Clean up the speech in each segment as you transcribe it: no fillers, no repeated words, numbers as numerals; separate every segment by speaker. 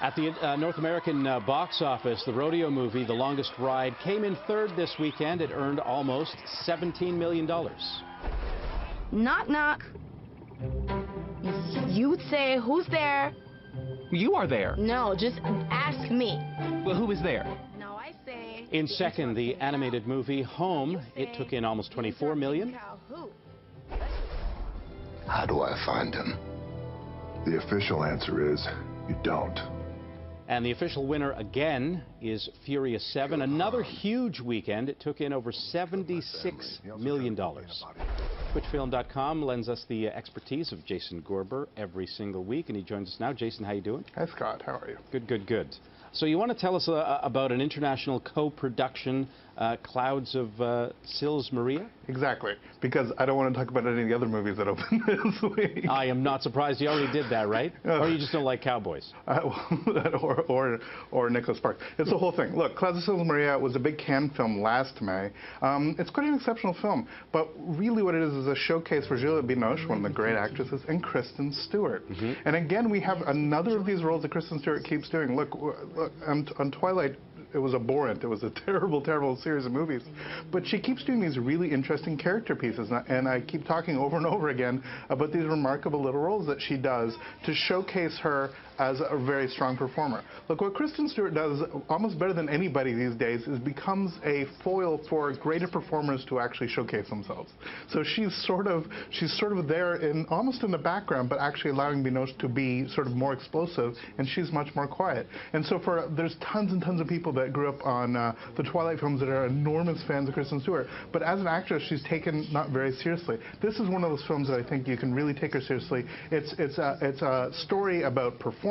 Speaker 1: At the North American box office, the rodeo movie, The Longest Ride, came in third this weekend. It earned almost $17 million.
Speaker 2: Knock, knock. You'd say, who's there?
Speaker 3: You are there.
Speaker 2: No, just ask me.
Speaker 3: Well, who is there?
Speaker 2: No, I say...
Speaker 1: In second, the animated movie, Home. It took in almost $24 million.
Speaker 4: How do I find him? The official answer is, you don't.
Speaker 1: And the official winner again is Furious 7. Another huge weekend. It took in over $76 million. Twitchfilm.com lends us the expertise of Jason Gorber every single week, and he joins us now. Jason, how you doing?
Speaker 5: Hi, Scott. How are you?
Speaker 1: Good, good, good. So you want to tell us about an international co-production, Clouds of SILS, Maria?
Speaker 5: Exactly, because I don't want to talk about any of the other movies that opened this week.
Speaker 1: I am not surprised. You already did that, right? Or you just don't like cowboys?
Speaker 5: Or Nicholas Sparks. It's the whole thing. Look, Clouds of SILS, Maria was a big Cannes film last May. It's quite an exceptional film, but really what it is a showcase for Juliette Binoche, one of the great actresses, and Kristen Stewart. And again, we have another of these roles that Kristen Stewart keeps doing. Look, on Twilight, it was abhorrent. It was a terrible, terrible series of movies. But she keeps doing these really interesting character pieces. And I keep talking over and over again about these remarkable little roles that she does to showcase her as a very strong performer. Look, what Kristen Stewart does almost better than anybody these days is becomes a foil for greater performers to actually showcase themselves. So she's sort of there almost in the background, but actually allowing Binoche to be sort of more explosive, and she's much more quiet. And so there's tons and tons of people that grew up on the Twilight films that are enormous fans of Kristen Stewart, but as an actress, she's taken not very seriously. This is one of those films that I think you can really take her seriously. It's a story about performance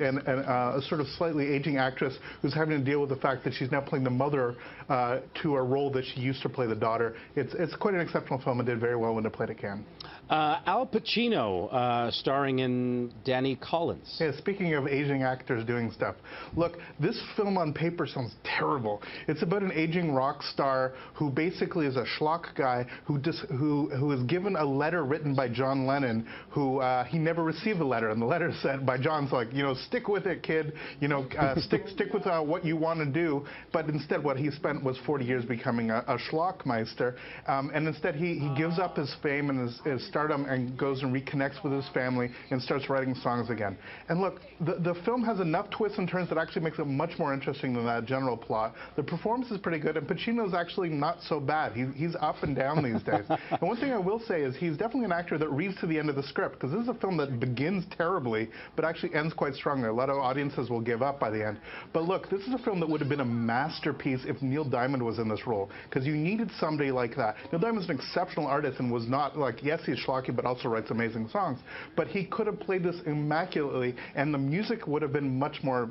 Speaker 5: and a sort of slightly aging actress who's having to deal with the fact that she's now playing the mother to a role that she used to play the daughter. It's quite an exceptional film and did very well when it played at Cannes.
Speaker 1: Al Pacino starring in Danny Collins.
Speaker 5: Yeah, speaking of aging actors doing stuff, look, this film on paper sounds terrible. It's about an aging rock star who basically is a schlock guy who is given a letter written by John Lennon, who he never received the letter, and the letter said by John's like, you know, stick with it, kid, you know, stick with what you want to do. But instead, what he spent was 40 years becoming a schlockmeister, and instead he gives up his fame and his stardom and goes and reconnects with his family and starts writing songs again. And look, the film has enough twists and turns that actually makes it much more interesting than that general plot. The performance is pretty good, and Pacino's actually not so bad. He's up and down these days. And one thing I will say is he's definitely an actor that reads to the end of the script, because this is a film that begins terribly, but actually ends quite strongly. A lot of audiences will give up by the end. But look, this is a film that would have been a masterpiece if Neil Diamond was in this role, because you needed somebody like that. Neil Diamond's an exceptional artist and was not like, yes, he's schlocky, but also writes amazing songs. But he could have played this immaculately, and the music would have been much more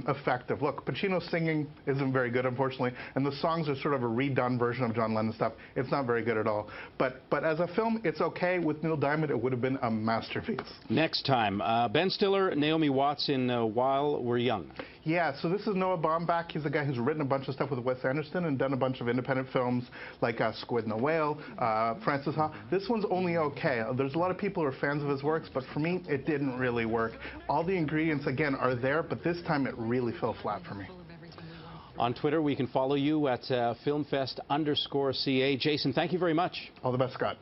Speaker 5: effective. Look, Pacino's singing isn't very good, unfortunately, and the songs are sort of a redone version of John Lennon stuff. It's not very good at all. But as a film, it's okay. With Neil Diamond, it would have been a masterpiece.
Speaker 1: Next time, Ben Stiller, Naomi Watts in While We're Young.
Speaker 5: Yeah, so this is Noah Baumbach. He's a guy who's written a bunch of stuff with Wes Anderson and done a bunch of independent films like Squid and the Whale, Francis Ha. This one's only okay. There's a lot of people who are fans of his works, but for me, it didn't really work. All the ingredients, again, are there, but this time it really fell flat for me.
Speaker 1: On Twitter, we can follow you at Filmfest_CA. Jason, thank you very much.
Speaker 5: All the best, Scott.